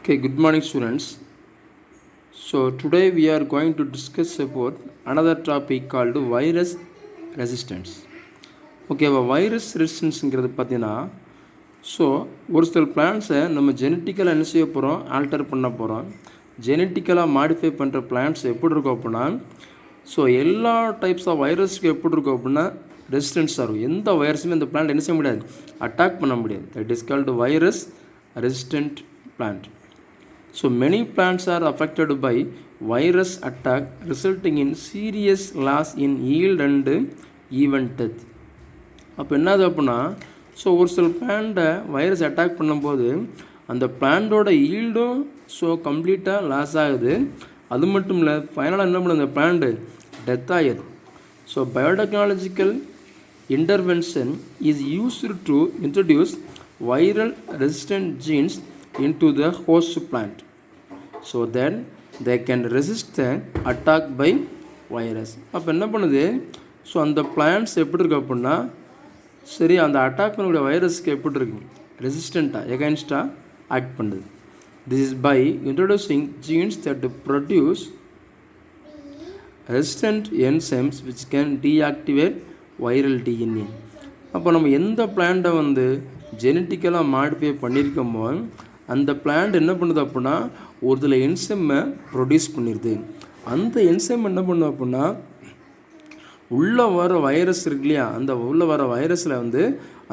Okay, good morning students. So today we are going to discuss about another topic called virus resistance. Okay, virus ரெசிஸ்டன்ஸுங்கிறது பார்த்தீங்கன்னா ஒரு சில பிளான்ஸை நம்ம ஜெனட்டிக்கலாக என்ன செய்ய போகிறோம், ஆல்டர் பண்ண போகிறோம். ஜெனட்டிக்கலாக மாடிஃபை பண்ணுற பிளான்ஸ் எப்படி இருக்கும் அப்படின்னா எல்லா டைப்ஸ் ஆஃப் வைரஸ்க்கு எப்படி இருக்கும் அப்படின்னா ரெசிஸ்டன்ஸாக இருக்கும். எந்த வைரஸுமே இந்த பிளான்ட் என்ன செய்ய முடியாது, அட்டாக் பண்ண முடியாது. That is called virus resistant plant. So many plants are affected by virus attack resulting in serious loss in yield and even death. அப்போ என்னது அப்படின்னா ஒரு சில பிளான்ட்டை வைரஸ் அட்டாக் பண்ணும்போது அந்த பிளான்ட்டோட ஈல்டும் கம்ப்ளீட்டாக லாஸ் ஆகுது. அது மட்டும் இல்லை, ஃபைனலாக என்ன பண்ணுது, அந்த பிளான்ட்டு டெத் ஆகிடுது. Biotechnological intervention is used to introduce viral resistant genes into the host plant so that they can resist the attack by virus. அப்போ என்ன பண்ணுது, அந்த பிளான்ட்ஸ் எப்படி இருக்கு அப்படின்னா அந்த அட்டாக் பண்ணக்கூடிய வைரஸ்க்கு எப்படி இருக்கு, ரெசிஸ்டண்ட்டாக எகைன்ஸ்டாக ஆக்ட் பண்ணுது. This is by introducing genes that produce resistant enzymes which can deactivate viral DNA. அப்போ நம்ம எந்த பிளான்ட்டை ஜெனட்டிக்கலாக மாடிஃபை பண்ணியிருக்கோமோ அந்த பிளான்ட் என்ன பண்ணுது அப்படின்னா ஒரு சில என்சைமை ப்ரொடியூஸ் பண்ணிடுது. அந்த என்சைம் என்ன பண்ணுது அப்படின்னா உள்ளே வர வைரஸ் இருக்கு இல்லையா, அந்த உள்ளே வர வைரஸில்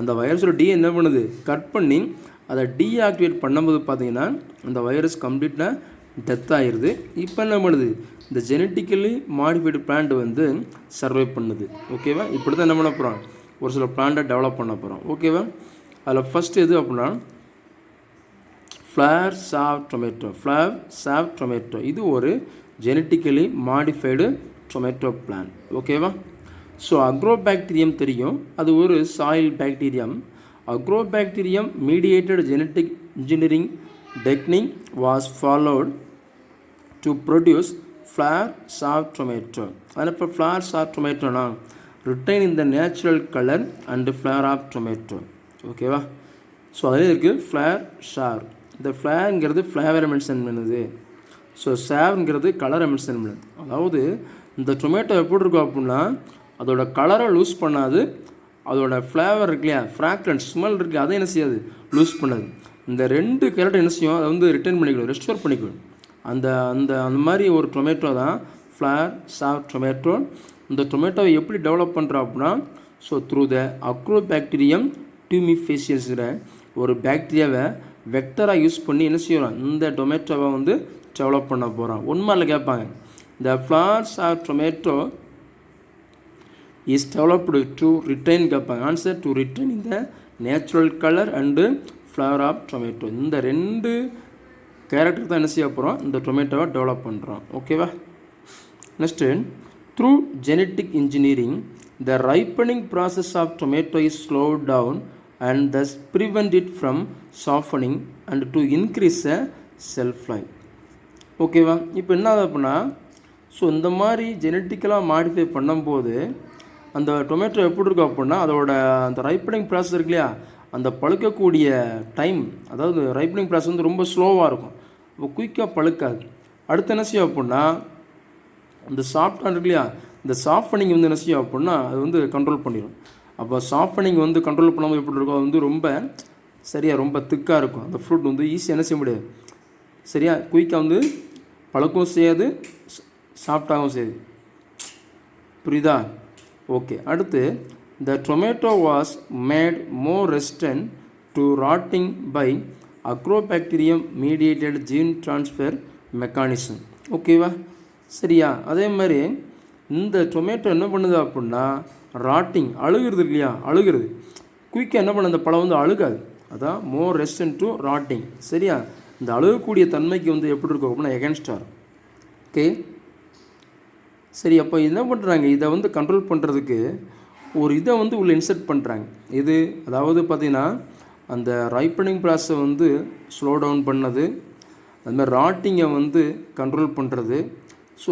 அந்த வைரஸோட என்ன பண்ணுது, கட் பண்ணி அதை டீஆக்டிவேட் பண்ணும்போது பார்த்தீங்கன்னா அந்த வைரஸ் கம்ப்ளீட்டாக டெத் ஆகிடுது. இப்போ என்ன பண்ணுது, இந்த ஜெனட்டிக்கலி மாடிஃபைடு பிளான்ட் சர்வை பண்ணுது. ஓகேவா, இப்படி தான் என்ன பண்ண போகிறோம், ஒரு சில பிளான்ட்டை டெவலப் பண்ண போகிறோம். ஓகேவா, அதில் ஃபஸ்ட்டு எது அப்படின்னா ஃப்ளவர் சாவ் டொமேட்டோ. இது ஒரு ஜெனட்டிக்கலி மாடிஃபைடு டொமேட்டோ பிளான்ட். ஓகேவா, அக்ரோபாக்டீரியம் தெரியும், அது ஒரு soil bacterium. Agrobacterium mediated genetic engineering technique was followed to produce Flavr Savr tomato. அதில் இப்போ ஃப்ளவர் சாவ் டொமேட்டோனா retain in the natural colour and flavour of tomato. ஓகேவா, அதில் இருக்குது ஃப்ளவர் ஷார். இந்த ஃப்ளவருங்கிறது ஃப்ளேவரை மென்ஷன் பண்ணுது. ஷேருங்கிறது கலரை மென்ஷன் பண்ணுது. அதாவது இந்த டொமேட்டோ எப்படி இருக்கும் அப்படின்னா அதோட கலரை லூஸ் பண்ணாது, அதோட ஃப்ளேவர் இருக்கு இல்லையா, ஃப்ராக்ரன்ஸ் ஸ்மெல் இருக்குது, அதை என்ன செய்யாது, லூஸ் பண்ணாது. இந்த ரெண்டு கேரக்டர் என்ன செய்யும், அதை ரிட்டர்ன் பண்ணிக்கணும், ரெஸ்டோர் பண்ணிக்கணும். அந்த அந்த அந்த மாதிரி ஒரு டொமேட்டோ தான் ஃப்ளவர் சாவ் டொமேட்டோ. இந்த டொமேட்டோவை எப்படி டெவலப் பண்ணுறோம் அப்படின்னா த்ரூ த அக்ரோபாக்டீரியம் டியூமிஃபேசியஸ்ங்கிற ஒரு பாக்டீரியாவை வெக்டராக யூஸ் பண்ணி என்ன செய்யறோம், இந்த டொமேட்டோவை டெவலப் பண்ண போகிறோம். உண்மையில் கேட்பாங்க, இந்த flowers of tomato is developed to retain கேட்பாங்க. ஆன்சர் டு ரிட்டைன் இந்த natural colour and flower of tomato. இந்த ரெண்டு கேரக்டர் தான் என்ன செய்ய போகிறோம், இந்த டொமேட்டோவை டெவலப் பண்ணுறோம். ஓகேவா, next through genetic engineering the ripening process of tomato is slowed down and thus prevent it from softening and to increase the shelf life. ஓகேவா, இப்போ என்ன ஆகுது அப்படின்னா இந்த மாதிரி ஜெனட்டிக்கலாக மாடிஃபை பண்ணும்போது அந்த டொமேட்டோ எப்படி இருக்கும் அப்படின்னா அதோட அந்த ரைப்பனிங் ப்ராசஸ் இருக்கு இல்லையா, அந்த பழுக்கக்கூடிய டைம், அதாவது ரைப்பனிங் ப்ராசஸ் ரொம்ப ஸ்லோவாக இருக்கும், இப்போ குயிக்காக பழுக்காது. அடுத்து என்ன செய்யும் அப்படின்னா அந்த சாஃப்டாக இருக்கு இல்லையா, இந்த சாஃப்டனிங் என்ன செய்யும் அப்படின்னா அது கண்ட்ரோல் பண்ணிடும். அப்போ சாஃப்டனிங் கண்ட்ரோல் பண்ணாமல் எப்படி இருக்கும், அது ரொம்ப சரியாக ரொம்ப திக்காக இருக்கும். அந்த ஃப்ரூட் ஈஸியாக என்ன செய்ய முடியாது, சரியாக குயிக்காக பழக்கவும் செய்யாது, சாஃப்டாகவும் செய்யுது. புரியுதா? ஓகே, அடுத்து the tomato was made more resistant to rotting by agrobacterium mediated gene transfer mechanism. ஓகேவா, சரியா? அதே மாதிரி இந்த டொமேட்டோ என்ன பண்ணுது அப்படின்னா ராட்டிங், அழுகிறது இல்லையா, அழுகிறது குயிக்காக என்ன பண்ண, அந்த பழம் அழுகாது. அதான் மோர் ரெசிஸ்டன்ட் டு ராட்டிங். சரியா, இந்த அழுகக்கூடிய தன்மைக்கு எப்படி இருக்கும் அப்படின்னா எகென்ஸ்டார். ஓகே, சரி. அப்போ என்ன பண்ணுறாங்க, இதை கண்ட்ரோல் பண்ணுறதுக்கு ஒரு இதை உள்ள இன்சர்ட் பண்ணுறாங்க. இது அதாவது பார்த்திங்கன்னா அந்த ரைப்பனிங் ப்ராசஸை ஸ்லோ டவுன் பண்ணது, அதுமாதிரி ராட்டிங்கை கண்ட்ரோல் பண்ணுறது.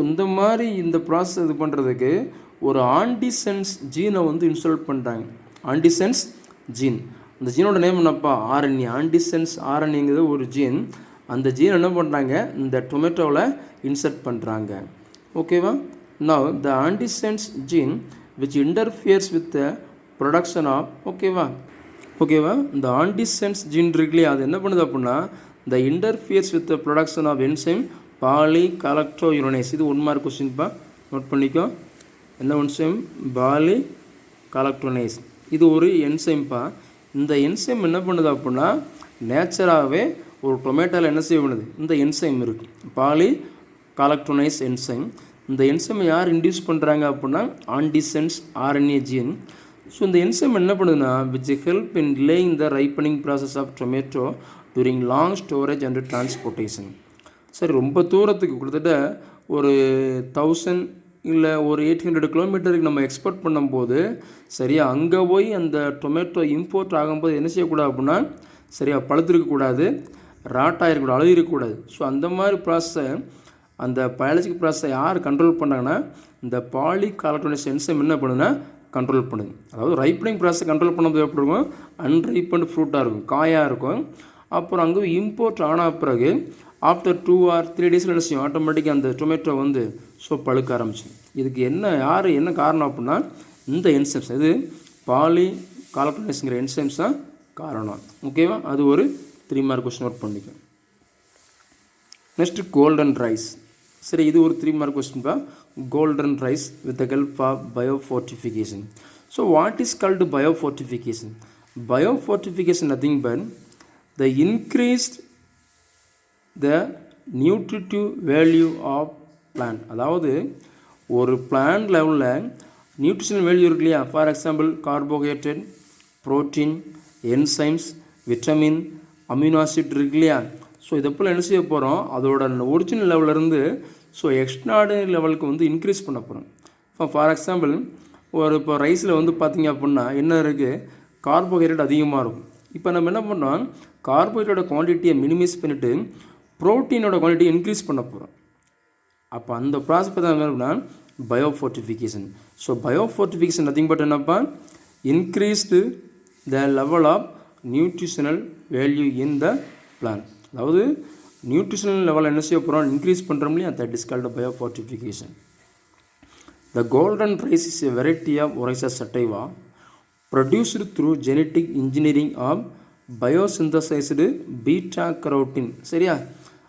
இந்த மாதிரி இந்த ப்ராசஸ் இது பண்ணுறதுக்கு ஒரு ஆன்டிசென்ஸ் ஜீனை இன்ஸ்டால் பண்ணுறாங்க. ஆன்டிசென்ஸ் ஜீன், அந்த ஜீனோட நேம் என்னப்பா, ஆர்என்ஏ. ஆன்டிசென்ஸ் ஆர்என்ஏங்கிறது ஒரு ஜீன். அந்த ஜீன் என்ன பண்ணுறாங்க, இந்த டொமேட்டோவில் இன்சர்ட் பண்ணுறாங்க. ஓகேவா? Now the antisense gene which interferes with the production of ஓகேவா, இந்த ஆன்டிசென்ஸ் ஜீன் இருக்குல்லையே, அது என்ன பண்ணுது அப்படின்னா the interferes with the production of enzyme polygalacturonase. இது 1 மார்க் கொஸ்டின்ப்பா, நோட் பண்ணிக்கோ. என்ன என்சைம்? பாலிகாலக்டோனேஸ். இது ஒரு என்சைம்ப்பா. இந்த என்சைம் என்ன பண்ணுது அப்படின்னா நேச்சராகவே ஒரு டொமேட்டோவில் என்ன செய்ய பண்ணுது, இந்த என்சைம் இருக்குது, பாலிகாலக்டோனேஸ் என்சைம். இந்த என்சைமை யார் இன்டியூஸ் பண்ணுறாங்க அப்படின்னா ஆன்டிசென்ஸ் ஆர்என்ஏ ஜீன். ஸோ இந்த என்சைம் என்ன பண்ணுதுன்னா which help in delaying the ripening process of tomato during long storage and transportation. சரி, ரொம்ப தூரத்துக்கு கிட்டத்தட்ட ஒரு 1000 இல்லை ஒரு 800 கிலோமீட்டருக்கு நம்ம எக்ஸ்போர்ட் பண்ணும்போது சரியா அங்கே போய் அந்த டொமேட்டோ இம்போர்ட் ஆகும்போது என்ன செய்யக்கூடாது அப்படின்னா சரியா பழுத்திருக்கக்கூடாது, ராட்டாக இருக்கக்கூடாது, அழுகிருக்கக்கூடாது. ஸோ அந்த மாதிரி ப்ராசஸை, அந்த பயாலஜிக்கல் ப்ராசஸை யார் கண்ட்ரோல் பண்ணாங்கன்னா இந்த பாலிகாலக்டோனேஸ் என்சைம் என்ன பண்ணுதுன்னா கண்ட்ரோல் பண்ணுது. அதாவது ரைப்பனிங் ப்ராசஸை கண்ட்ரோல் பண்ணும்போது எப்படி இருக்கும், அன்ரைப்பன்டு ஃப்ரூட்டாக இருக்கும், காயாக இருக்கும். அப்புறம் அங்கே இம்போர்ட் ஆன பிறகு ஆஃப்டர் 2 or 3 டேஸில் என்ன செய்யும், ஆட்டோமேட்டிக்காக அந்த டொமேட்டோ வந்து பழுக்க ஆரம்பிச்சு. இதுக்கு என்ன காரணம் அப்படின்னா இந்த என்சைம்ஸ், இது பாலிகாலக்டோனேஸ்ங்கிற என்சைம்ஸ் தான் காரணம். ஓகேவா? அது ஒரு 3 மார்க் கொஸ்டின் நோட் பண்ணிக்க. Next golden rice. சரி, இது ஒரு 3 மார்க் கொஸ்டின்பா. Golden rice with the help of biofortification. So what is called biofortification? Biofortification nothing but the increased the nutritive value of plant. அதாவது ஒரு பிளான்ட் லெவலில் நியூட்ரிஷனல் வேல்யூ இருக்கு இல்லையா, for example carbohydrate, protein, enzymes, vitamin, amino acid இருக்கு இல்லையா. So இதை போல் என்ன செய்ய போகிறோம், அதோட ஒரிஜினல் லெவலிருந்து எக்ஸ்ட்ராடினரி லெவலுக்கு இன்க்ரீஸ் பண்ண போகிறோம். ஃபார் எக்ஸாம்பிள் இப்போ ரைஸில் பார்த்தீங்க அப்படின்னா என்ன இருக்குது, கார்போஹைட்ரேட் அதிகமாக இருக்கும். இப்போ நம்ம என்ன பண்ணுறோம், கார்போஹைட்ரேட்டோட குவான்டிட்டியை மினிமைஸ் பண்ணிவிட்டு ப்ரோட்டீனோட குவான்டிட்டியை இன்க்ரீஸ் பண்ண போகிறோம். அப்போ அந்த ப்ராசஸ் தான் என்ன biofortification. So biofortification nothing but என்னப்பா, increased the level of nutritional value in the plant. அதாவது நியூட்ரிஷனல் லெவல் என்ன செய்ய போகிறோம், இன்க்ரீஸ் பண்ணுறோம் இல்லையா, that is called biofortification. The golden rice is a variety of Oryza sativa produced through genetic engineering of biosynthesized beta carotene. சரியா,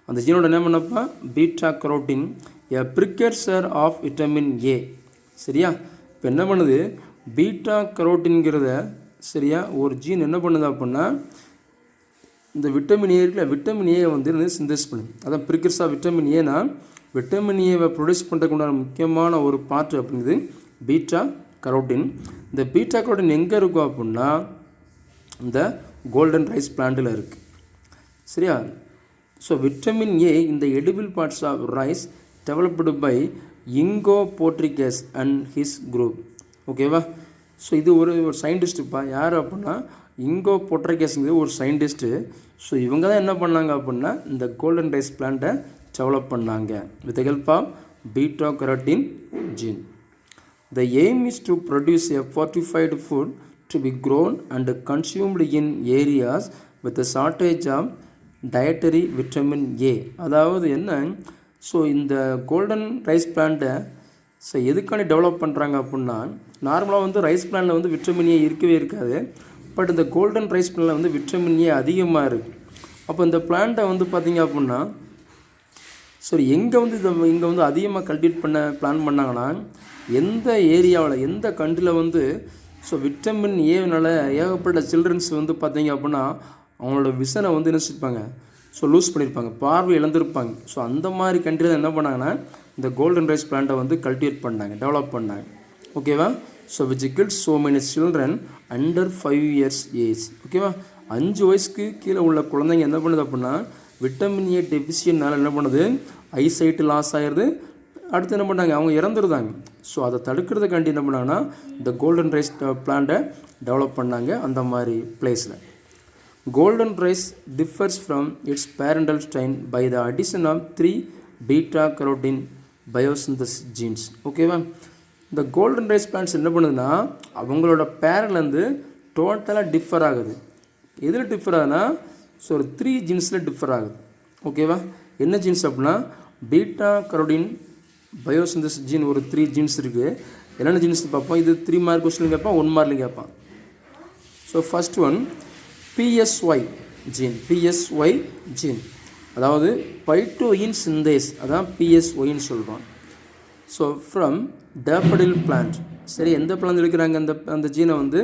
அந்த ஜீனோட name என்னப்பா, beta carotene, a precursor of vitamin A. சரியா, இப்போ என்ன பண்ணுது, பீட்டா கரோட்டின்கிறத சரியா ஒரு ஜீன் என்ன பண்ணுது அப்படின்னா இந்த விட்டமின் ஏ இருக்குல்ல, விட்டமின் ஏ சிந்தசிஸ் பண்ணுது. அதான் ப்ரிகர்ஸ் ஆஃப் விட்டமின் ஏனா விட்டமின் ஏவை ப்ரொடியூஸ் பண்ணுறதுக்குண்டான முக்கியமான ஒரு பார்ட் அப்படிங்கிறது பீட்டா கரோட்டின். இந்த பீட்டா கரோட்டின் எங்கே இருக்கும் அப்படின்னா இந்த கோல்டன் ரைஸ் பிளான்ட்டில் இருக்குது. சரியா, ஸோ விட்டமின் ஏ இந்த edible parts of rice developed by Ingo Potrykus and his group. ஓகேவா, ஸோ இது ஒரு சயின்டிஸ்ட்டுப்பா. யார் அப்படின்னா இங்கோ போட்ரிகஸ்ங்கிறது ஒரு சயின்டிஸ்ட்டு. ஸோ இவங்க தான் என்ன பண்ணாங்க அப்படின்னா இந்த கோல்டன் ரைஸ் பிளான்ட்டை டெவலப் பண்ணாங்க with help of beta carotene gene. The aim is to produce a fortified food to be grown and consumed in areas with a shortage of dietary vitamin A. அதாவது என்ன, so இந்த golden rice பிளான்ட்டை எதுக்காண்டி develop பண்ணுறாங்க அப்படின்னா நார்மலாக rice பிளான்ட்டில் vitamin A இருக்கவே இருக்காது. பட் இந்த கோல்டன் ரைஸ் பிளான்ட்டில் விட்டமின் ஏ அதிகமாக இருக்குது. அப்போ இந்த பிளான்ட்டை பார்த்தீங்க அப்படின்னா ஸோ எங்கே இங்கே அதிகமாக கல்டிவேட் பண்ண பிளான் பண்ணாங்கன்னா எந்த ஏரியாவில் எந்த கண்ட்ரியில் ஸோ விட்டமின் ஏனால ஏகப்பட்ட சில்ட்ரன்ஸ் பார்த்தீங்க அப்படின்னா அவங்களோட விஷனை நினச்சிருப்பாங்க, ஸோ லூஸ் பண்ணியிருப்பாங்க, பார்வை இழந்திருப்பாங்க. ஸோ அந்த மாதிரி கண்ட்ரியில் என்ன பண்ணாங்கன்னா இந்த கோல்டன் ரைஸ் பிளான்ட்டை கல்டிவேட் பண்ணாங்க, டெவலப் பண்ணாங்க. ஓகேவா, so which kills so many children under 5 years age. ஓகேவா, 5 வயசுக்கு கீழே உள்ள குழந்தைங்க என்ன பண்ணுது அப்படின்னா விட்டமின் ஏ டெஃபிஷியன்ட்னால என்ன பண்ணுது, ஐசைட்டு லாஸ் ஆகிடுது. அடுத்து என்ன பண்ணாங்க, அவங்க இறந்துருந்தாங்க. ஸோ அதை தடுக்கிறதுக்காண்டி என்ன பண்ணாங்கன்னா இந்த கோல்டன் ரைஸ் பிளான்ட்டை டெவலப் பண்ணாங்க அந்த மாதிரி பிளேஸில். Golden rice differs from its parental strain by the addition of 3 beta carotene biosynthesis genes. ஓகேவா, இந்த கோல்டன் ரைஸ் பிளான்ட்ஸ் என்ன பண்ணுதுன்னா அவங்களோட பேரண்ட்லேருந்து டோட்டலாக டிஃபர் ஆகுது. எதில் டிஃபர் ஆகுதுன்னா ஸோ ஒரு 3 ஜீன்ஸில் டிஃபர் ஆகுது. ஓகேவா? என்ன ஜீன்ஸ் அப்படின்னா பீட்டா கரோட்டின் பயோசிந்தசிஸ் ஜீன் ஒரு 3 ஜீன்ஸ் இருக்குது. என்னென்ன ஜீன்ஸ் பார்ப்போம். இது 3 மார்க் கொஸ்டின் கேட்பான், 1 மார்க்லையும் கேட்பான். So first one PSY gene, அதாவது பைட்டோயின் சிந்தேஸ், அதான் PSYன்னு சொல்கிறோம். So from daffodil plant. சரி, எந்த பிளான் எடுக்கிறாங்க? அந்த ஜீனை வந்து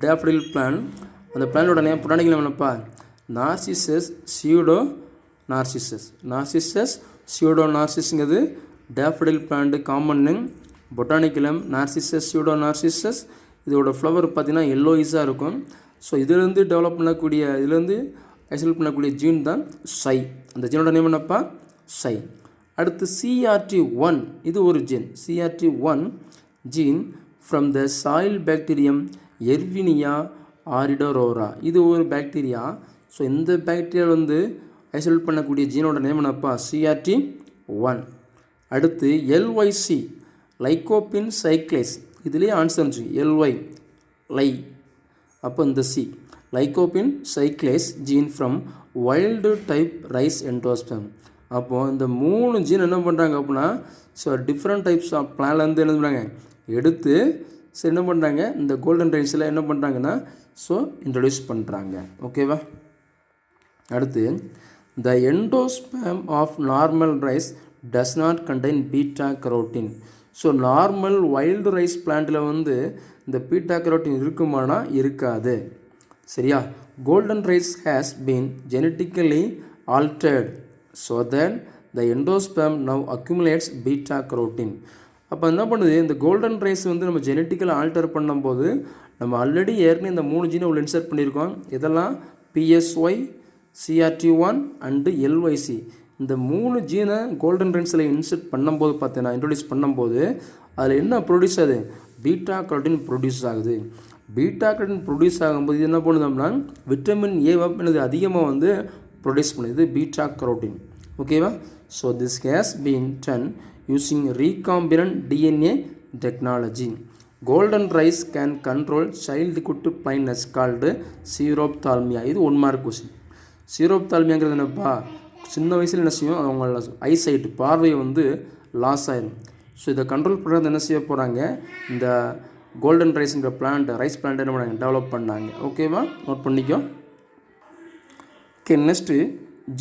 டேஃபடில் பிளான். அந்த பிளானோட நேம் புராணிகள் என்னப்பா? நார்சிசஸ் சியூடோ நார்சிசஸ்ங்கிறது டேஃபடில் பிளான்ட் காமன் நேம். பொட்டானிக்கலம் நார்சிசஸ் சியூடோ நார்சிசஸ். இதோட ஃப்ளவர் பார்த்தீங்கன்னா எல்லோயிஸாக இருக்கும். ஸோ இதுலேருந்து டெவலப் பண்ணக்கூடிய ஐசோலேட் பண்ணக்கூடிய ஜீன் தான் சை. அந்த ஜீனோட நேம் என்னப்பா? சை. அடுத்து CRT1, இது ஒரு gene. CRT1 gene from the soil bacterium Erwinia uredovora. இது ஒரு பாக்டீரியா. ஸோ இந்த பாக்டீரியாவில் வந்து ஐசோலேட் பண்ணக்கூடிய ஜீனோட நேம் என்னப்பா? CRT1. அடுத்து LYC லைகோபின் சைக்ளேஸ். இதுலேயே ஆன்சர் இருந்துச்சு, லை, அப்போ இந்த சி lycopene cyclase gene from wild type rice endosperm. அப்போது இந்த 3 ஜீன் என்ன பண்ணுறாங்க அப்படின்னா, ஸோ டிஃப்ரெண்ட் டைப்ஸ் ஆஃப் பிளான்லேருந்து என்ன பண்ணுறாங்க எடுத்து, ஸோ என்ன பண்ணுறாங்க இந்த கோல்டன் ரைஸில் என்ன பண்ணுறாங்கன்னா ஸோ இன்ட்ரடியூஸ் பண்ணுறாங்க. ஓகேவா? அடுத்து the endosperm of normal rice does not contain beta carotene. So normal wild rice பிளான்ட்டில் வந்து இந்த பீட்டா கரோட்டின் இருக்குமானா இருக்காது. சரியா? Golden rice has been genetically altered so that the endosperm now accumulates beta carotene. அப்போ என்ன பண்ணுது, இந்த கோல்டன் ரைஸ் வந்து நம்ம ஜெனட்டிக்கலி ஆல்டர் பண்ணும்போது நம்ம ஆல்ரெடி ஏற்கனவே இந்த 3 ஜீனை உள்ள இன்சர்ட் பண்ணியிருக்கோம். இதெல்லாம் PSY, CRT1 அண்டு LYC. இந்த 3 ஜீனை கோல்டன் ரைஸில் இன்சர்ட் பண்ணும்போது பார்த்தீங்கன்னா இன்ட்ரடியூஸ் பண்ணும்போது அதில் என்ன ப்ரொடியூஸ் ஆகுது? பீட்டா கரோட்டின் ப்ரொடியூஸ் ஆகுது. பீட்டா கரோட்டின் ப்ரொடியூஸ் ஆகும்போது இது என்ன பண்ணுதோம்னா விட்டமின் ஏ என்னது அதிகமாக வந்து ப்ரொடியூஸ் பண்ணுது, பீட்டா கரோட்டின். ஓகேவா? So this has been done using recombinant DNA technology. Golden rice can control childhood blindness called xerophthalmia. இது 1 மார்க் கொஸ்டின். சீரோப்தால்மியாங்கிறது என்னப்பா? சின்ன வயசில் என்ன செய்யும், அவங்கள ஐசைட் பார்வையை வந்து லாஸ் ஆயிடும். ஸோ இதை கண்ட்ரோல் பண்ணுறது என்ன செய்ய போகிறாங்க, இந்த கோல்டன் ரைஸ்ங்கிற ரைஸ் பிளான்ட் என்ன பண்ணாங்க டெவலப் பண்ணாங்க. ஓகேவா? நோட் பண்ணிக்கோ. Okay, next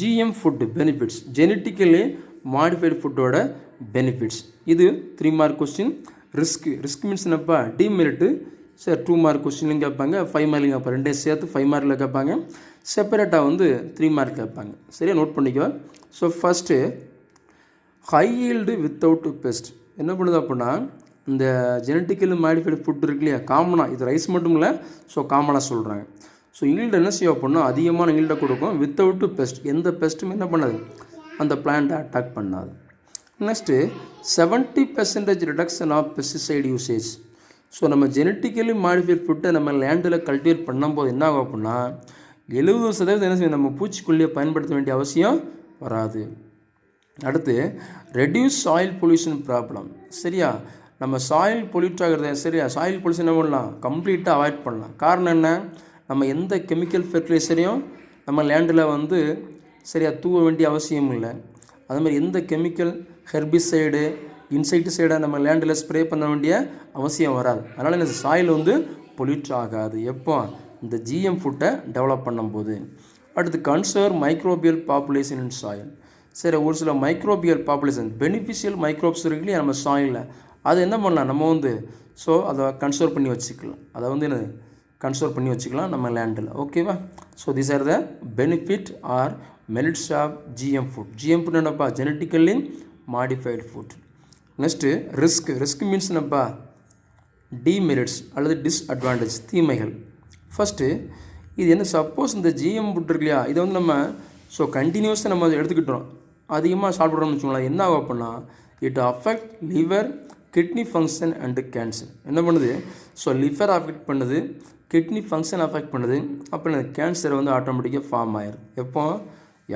GM food benefits, genetically modified ஃபுட்டோட பெனிஃபிட்ஸ். இது 3 மார்க் கொஸ்டின். ரிஸ்க் மீன்ஸ் என்னப்பா? டிமெரிட்டு. சரி, 2 மார்க் கொஸ்டின்லையும் கேட்பாங்க, 5 மார்க்லையும் கேட்பாங்க. 2 சேர்த்து 5 மார்க்கில் கேட்பாங்க. செப்பரேட்டாக வந்து 3 மார்க் கேட்பாங்க. சரியா? நோட் பண்ணிக்கோ. So first high yield without best. என்ன பண்ணுது அப்படின்னா இந்த ஜெனட்டிக்கலி மாடிஃபைடு ஃபுட் இருக்கு இல்லையா, காமனாக இது ரைஸ் மட்டும் இல்லை, ஸோ காமனாக சொல்கிறாங்க. ஸோ ஈல்டு என்ன செய்யும் அப்படின்னா அதிகமான ஈல்டை கொடுக்கும். வித்தவுட் பெஸ்ட், எந்த பெஸ்ட்டுமே என்ன பண்ணாது அந்த பிளான்ட்டை அட்டாக் பண்ணாது. Next 70% reduction of pesticide usage. So நம்ம ஜெனட்டிக்கலி மாடிஃபைட் ஃபுட்டை நம்ம லேண்டில் கல்டிவேட் பண்ணும்போது என்ன ஆகும் அப்படின்னா 70% என்ன செய்யும், நம்ம பூச்சிக்கொல்லியை பயன்படுத்த வேண்டிய அவசியம் வராது. அடுத்து ரெடியூஸ் சாயில் பொல்யூஷன் ப்ராப்ளம். சரியா? நம்ம சாயில் பொல்யூட் ஆகிறது, சரியா, சாயில் பொல்யூஷன் என்ன பண்ணலாம், கம்ப்ளீட்டாக அவாய்ட் பண்ணலாம். காரணம் என்ன, நம்ம எந்த கெமிக்கல் ஃபெர்டிலைசரையும் நம்ம லேண்டில் வந்து சரியாக தூவ வேண்டிய அவசியம் இல்லை. அதுமாதிரி எந்த கெமிக்கல் ஹெர்பிசைடு இன்செக்டிசைடை நம்ம லேண்டில் ஸ்ப்ரே பண்ண வேண்டிய அவசியம் வராது. அதனால் இந்த சாயில் வந்து பொல்யூட் ஆகாது எப்போ, இந்த GM ஃபுட்டை டெவலப் பண்ணும்போது. அடுத்து கன்சர்வ் மைக்ரோபியல் பாப்புலேஷன் இன் சாயில். சரி, ஒரு சில மைக்ரோபியல் பாப்புலேஷன் பெனிஃபிஷியல் மைக்ரோப்ஸ் இருக்கு இல்லையா நம்ம சாயிலில், அது என்ன பண்ணலாம் நம்ம வந்து ஸோ அதை கன்சர்வ் பண்ணி வச்சுக்கலாம். அதை வந்து என்ன கன்சர்வ் பண்ணி வச்சுக்கலாம் நம்ம லேண்டில். ஓகேவா? So these are the benefit are merits of GM food. GM food என்னப்பா? Genetically modified food. Next risk means என்னப்பா? டிமெரிட்ஸ் அல்லது டிஸ்அட்வான்டேஜ், தீமைகள். ஃபஸ்ட்டு இது என்ன, சப்போஸ் இந்த GM ஃபுட் இருக்கு இல்லையா, இதை வந்து நம்ம ஸோ கண்டினியூஸாக நம்ம அதை எடுத்துக்கிட்டோம், அதிகமாக சாப்பிட்றோம்னு வச்சுக்கோங்களேன், என்ன ஆகும் அப்படின்னா it affect liver, kidney function and cancer. என்ன பண்ணுது, ஸோ லிவர் அஃபெக்ட் பண்ணுது, கிட்னி ஃபங்க்ஷன் அஃபெக்ட் பண்ணுது, அப்புறம் கேன்சர் வந்து ஆட்டோமேட்டிக்காக ஃபார்ம் ஆயிடும். எப்போ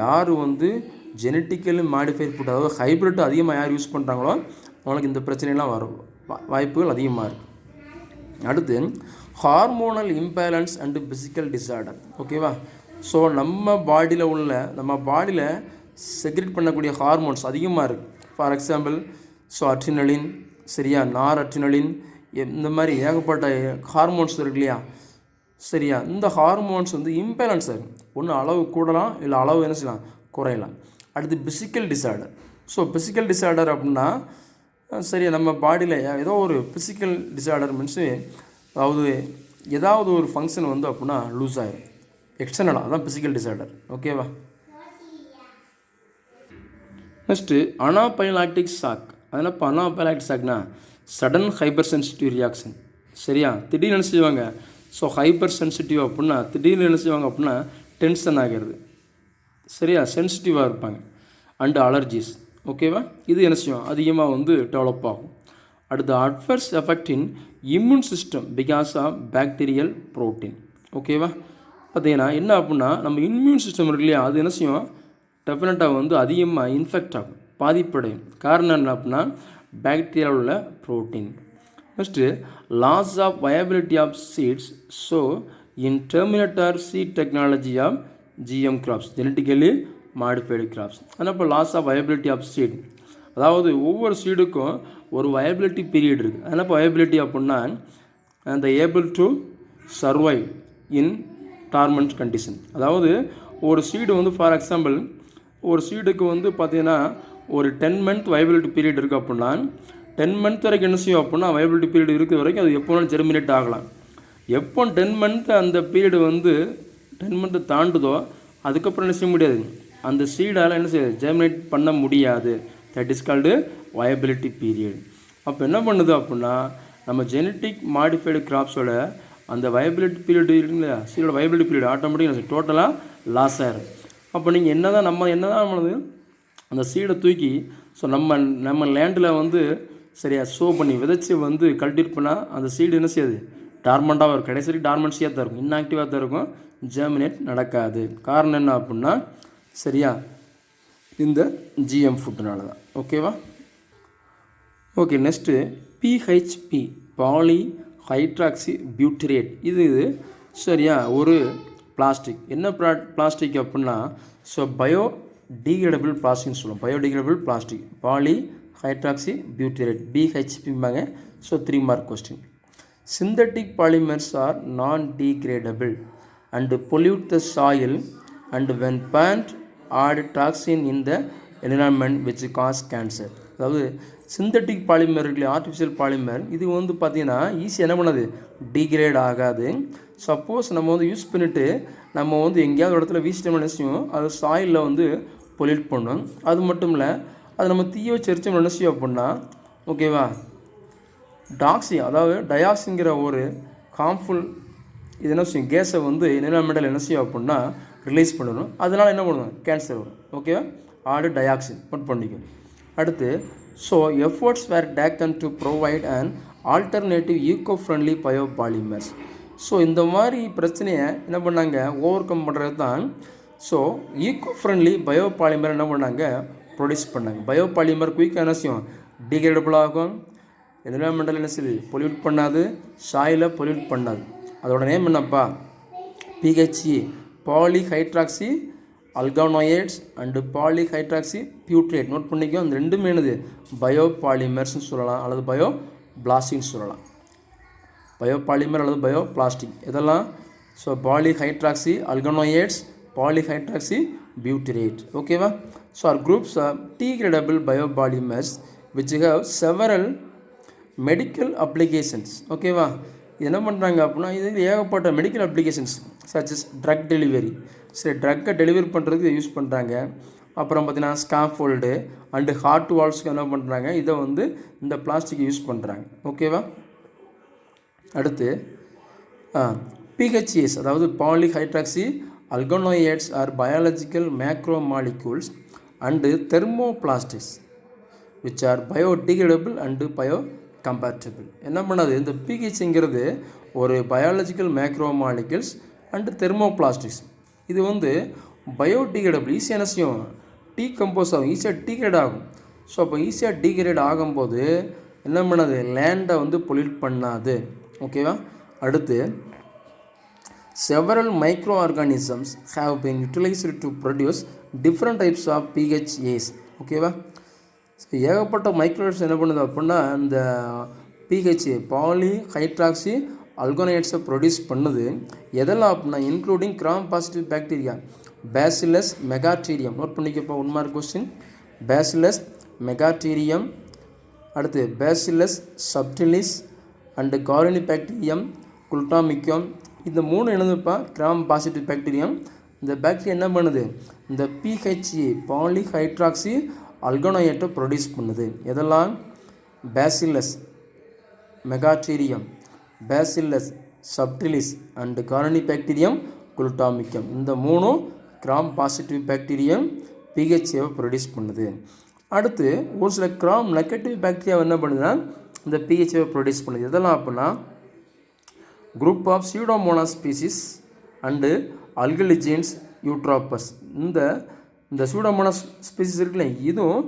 யார் வந்து ஜெனட்டிக்கலி மாடிஃபைட் ஃபுட், அதாவது ஹைப்ரிட் அதிகமாக யார் யூஸ் பண்ணுறாங்களோ அவங்களுக்கு இந்த பிரச்சனைலாம் வரும் வாய்ப்புகள் அதிகமாக இருக்குது. அடுத்து hormonal imbalance and physical disorder. ஓகேவா? ஸோ நம்ம பாடியில் செக்ரெட் பண்ணக்கூடிய ஹார்மோன்ஸ் அதிகமாக இருக்குது. ஃபார் எக்ஸாம்பிள் அட்ரினலின், சரியா, நார் அட்ரினலின், இந்த மாதிரி ஏகப்பட்ட ஹார்மோன்ஸ் இருக்கு இல்லையா, சரியா. இந்த ஹார்மோன்ஸ் இம்பேலன்ஸ் ஆகும். ஒன்று அளவு கூடலாம், இல்லை அளவு என்ன செய்யலாம், குறையலாம். அடுத்து பிசிக்கல் டிஸார்டர். பிசிக்கல் டிஸார்டர் அப்படின்னா சரியா நம்ம பாடியில் ஏதோ ஒரு பிசிக்கல் டிஸார்டர் மீன்ஸு அதாவது ஏதாவது ஒரு ஃபங்க்ஷன் அப்படின்னா லூஸ் ஆகிடும் எக்ஸ்டர்னலாக, அதான் பிசிக்கல் டிஸார்டர். ஓகேவா. Next anaphylactic shock. அதனால் இப்போ அனாபைலாக்டிக் ஷாக்னா சடன் ஹைப்பர் சென்சிட்டிவ் ரியாக்ஷன், சரியா. திடீர்னு என்ன செய்வாங்க, ஹைப்பர் சென்சிட்டிவ் அப்படின்னா திடீர்னு என்ன செய்வாங்க அப்படின்னா டென்ஷன் ஆகிறது, சரியா, சென்சிட்டிவாக இருப்பாங்க. அண்டு அலர்ஜிஸ், ஓகேவா. இது என்ன செய்யும், அதிகமாக டெவலப் ஆகும். அடுத்து adverse effect in immune system because of bacterial protein, ஓகேவா. பார்த்தீங்கன்னா என்ன அப்படின்னா நம்ம இம்யூன் சிஸ்டம் இருக்கு இல்லையா, அது என்ன செய்யும், டெஃபினட்டாக அதிகமாக இன்ஃபெக்ட் ஆகும், பாதிப்படையும். காரணம் என்ன அப்படின்னா பாக்டீரியாவில் உள்ள protein. Next loss of viability of seeds. In terminator seed technology of GM crops, genetically modified crops. ஆனால் இப்போ loss of viability of seed, அதாவது ஒவ்வொரு சீடுக்கும் ஒரு வயபிலிட்டி பீரியட் இருக்குது. அதனால் இப்போ வயபிலிட்டி அப்படின்னா அந்த able to survive in torment condition. அதாவது ஒரு சீடு ஃபார் எக்ஸாம்பிள் ஒரு சீடுக்கு பார்த்தீங்கன்னா ஒரு 10 month வயபிலிட்டி பீரியட் இருக்குது அப்படின்னா 10 month வரைக்கும் என்ன செய்யும் அப்படின்னா வயபிலிட்டி பீரியட் இருக்கிற வரைக்கும் அது எப்போ வேணாலும் ஜெர்மினேட் ஆகலாம். எப்போ 10 month அந்த பீரியடு 10 month தாண்டுதோ அதுக்கப்புறம் என்ன செய்ய முடியாது, அந்த சீடால் என்ன செய்யாது, ஜெர்மினேட் பண்ண முடியாது. That is called viability period. அப்போ என்ன பண்ணுது அப்படின்னா நம்ம ஜெனட்டிக் மாடிஃபைடு கிராப்ஸோட அந்த வயபிலிட்டி பீரியட் இருக்குங்களா, சீடோட வயபிலிட்டி பீரியட் ஆட்டோமேட்டிக்காக டோட்டலாக லாஸ் ஆகிடும். அப்போ நீங்கள் என்ன தான் அந்த சீடை தூக்கி நம்ம லேண்டில் சரியா ஷோ பண்ணி விதைச்சி கல்டிவேட் பண்ணால் அந்த சீடு என்ன செய்யாது, டார்மெண்ட்டாக இருக்கும். கடைசி டார்மெண்ட்ஸியாக தான் இருக்கும், இன்ஆக்டிவாக தான் இருக்கும், ஜெர்மினேட் நடக்காது. காரணம் என்ன அப்படின்னா சரியா இந்த ஜிஎம் ஃபுட்டுனால தான். ஓகேவா. Okay. Next PHB poly hydroxy butyrate. இது சரியா ஒரு பிளாஸ்டிக். என்ன பிளாஸ்டிக் அப்படின்னா பயோடிகிரேடபிள் பிளாஸ்டிக்னு சொல்லுவோம். Biodegradable plastic poly hydroxy butyrate, பிஹெச்பிம்பாங்க. 3 mark question. Synthetic polymers are non-degradable and pollute the soil and when burnt add toxin in the environment which cause cancer. அதாவது synthetic polymer இருக்குல்ல, artificial polymer, இது பார்த்தீங்கன்னா ஈஸியாக என்ன பண்ணாது, டிகிரேட் ஆகாது. Suppose நம்ம யூஸ் பண்ணிவிட்டு நம்ம எங்கேயாவது இடத்துல வீசிட்டோம்னு நினச்சியும் அது சாயிலில் பொல்யூட் பண்ணும். அது மட்டும் இல்லை, அது நம்ம தீய வச்சு எரிச்சோம்னு நினச்சியும் அப்படின்னா ஓகேவா டாக்ஸி, அதாவது டயாக்ஸிங்கிற ஒரு ஹார்ம்ஃபுல் இது என்ன செய்யும், கேஸை என்விரான்மெண்டல் என்ன செய்யும் அப்படின்னா ரிலீஸ் பண்ணணும். அதனால் என்ன பண்ணுவோம், கேன்சர் வரும். ஓகேவா. ஆடு டயாக்சின் நோட் பண்ணிக்கும். அடுத்து efforts were taken to provide and alternative eco friendly biopolymers. இந்த மாதிரி பிரச்சனையை என்ன பண்ணாங்க, ஓவர் கம் பண்ணுறது தான் ஈக்கோ ஃப்ரெண்ட்லி பயோபாலிமர் என்ன பண்ணாங்க, ப்ரொடியூஸ் பண்ணாங்க. பயோபாலிமர் குயிக்காக என்ன செய்யும், டிகிரேடபிள் ஆகும், என்விரான்மெண்டல் என்ன செய்யுது, பொல்யூட் பண்ணாது, சாயிலை பொல்யூட் பண்ணாது. அதோட நேம் என்னப்பா, PHE polyhydroxy alkanoates and polyhydroxy butyrate. Note பண்ணிக்கோ. அந்த ரெண்டுமே என்னது, பயோபாலிமர்ஸ்னு சொல்லலாம் அல்லது பயோ பிளாஸ்டிக்னு சொல்லலாம். பயோபாலிமர் அல்லது பயோ பிளாஸ்டிக் இதெல்லாம் பாலிஹைட்ராக்சி அல்கானோயேட்ஸ், பாலிஹைட்ராக்சி பியூட்டரேட். ஓகேவா. Are groups of degradable biopolymers which have several medical applications. ஓகேவா. இது என்ன பண்ணுறாங்க அப்படின்னா இது ஏகப்பட்ட மெடிக்கல் அப்ளிகேஷன்ஸ் சச்சஸ் ட்ரக் டெலிவரி. சரி, ட்ரக்கை டெலிவரி பண்ணுறதுக்கு யூஸ் பண்ணுறாங்க. அப்புறம் பார்த்தீங்கன்னா ஸ்காஃபோல்டு அண்டு ஹார்ட் வால்ஸ்க்கு என்ன பண்ணுறாங்க, இதை இந்த பிளாஸ்டிக் யூஸ் பண்ணுறாங்க. ஓகேவா. அடுத்து பிஹெச்ஏஸ், அதாவது polyhydroxy alkanoates are biological macro molecules and thermoplastics which are biodegradable and bio compatible. என்ன பண்ணாது, இந்த பிஹெச்ங்கிறது ஒரு biological macro molecules and thermoplastics. இது பயோடிகிரேடபிள், ஈஸியாக என்ன செய்யும், டீகம்போஸ் ஆகும், ஈஸியாக டீக்ரேட் ஆகும். அப்போ ஈஸியாக டீக்ரேட் ஆகும்போது என்ன பண்ணாது, லேண்டை பொல்யூட் பண்ணாது. ஓகேவா. அடுத்து several microorganisms have been utilized to produce different types of PHAs. ஓகேவா? ஸோ ஏகப்பட்ட மைக்ரோவேவ்ஸ் என்ன பண்ணுது அப்படின்னா இந்த பிஹெச்ஏ பாலி ஹைட்ராக்சி அல்கோனைட்ஸை ப்ரொடியூஸ் பண்ணுது. எதெல்லாம் அப்படின்னா including gram positive bacteria, bacillus megaterium. Note பண்ணிக்கப்போ 1 மார்க் கொஸ்டின். பேசிலஸ் மெகாட்டீரியம், அடுத்து bacillus subtilis and corynebacterium glutamicum. இந்த 3 என்னதுப்பா கிராம் பாசிட்டிவ் பாக்டீரியம். இந்த பாக்டீரியா என்ன பண்ணுது, இந்த பிஹெச்ஏ பாலி ஹைட்ராக்சி அல்கோனைட்டை ப்ரொடியூஸ் பண்ணுது. எதெல்லாம் bacillus megaterium, bacillus subtilis and corynebacterium glutamicum. இந்த 3 கிராம் பாசிட்டிவ் பாக்டீரியம் பிஹெச்ஏவை ப்ரொடியூஸ் பண்ணுது. அடுத்து ஒரு சில கிராம் நெகட்டிவ் பாக்டீரியா என்ன பண்ணுதுன்னா இந்த பிஹெச்ஏவை ப்ரொடியூஸ் பண்ணுது. எதெல்லாம் அப்படின்னா group of pseudomonas species and alcaligenes eutrophus. இந்த சூடோமோனாஸ் ஸ்பீசிஸ் இருக்குல்ல, இதுவும்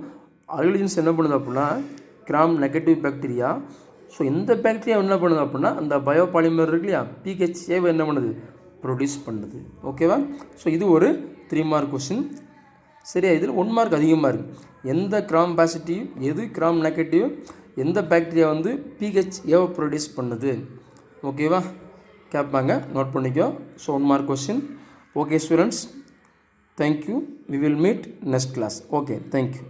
அல்கலிஜின்ஸ் என்ன பண்ணுது அப்படின்னா கிராம் நெகட்டிவ் பாக்டீரியா. ஸோ இந்த பாக்டீரியா என்ன பண்ணுது அப்படின்னா அந்த பயோபாலிமர் இருக்கு இல்லையா, பிஹெச்ஏவை என்ன பண்ணுது ப்ரொடியூஸ் பண்ணுது. ஓகேவா? ஸோ இது ஒரு 3 மார்க் கொஸ்டின். சரியா? இதில் 1 மார்க் அதிகமாக இருக்குது. எந்த கிராம் பாசிட்டிவ், எது கிராம் நெகட்டிவ், எந்த பாக்டீரியா வந்து பிஹெச்ஏவை ப்ரொடியூஸ் பண்ணுது, ஓகேவா கேட்பாங்க. நோட் பண்ணிக்கோ. So 1 mark question. Okay students, thank you. We will meet next class. Okay, thank you.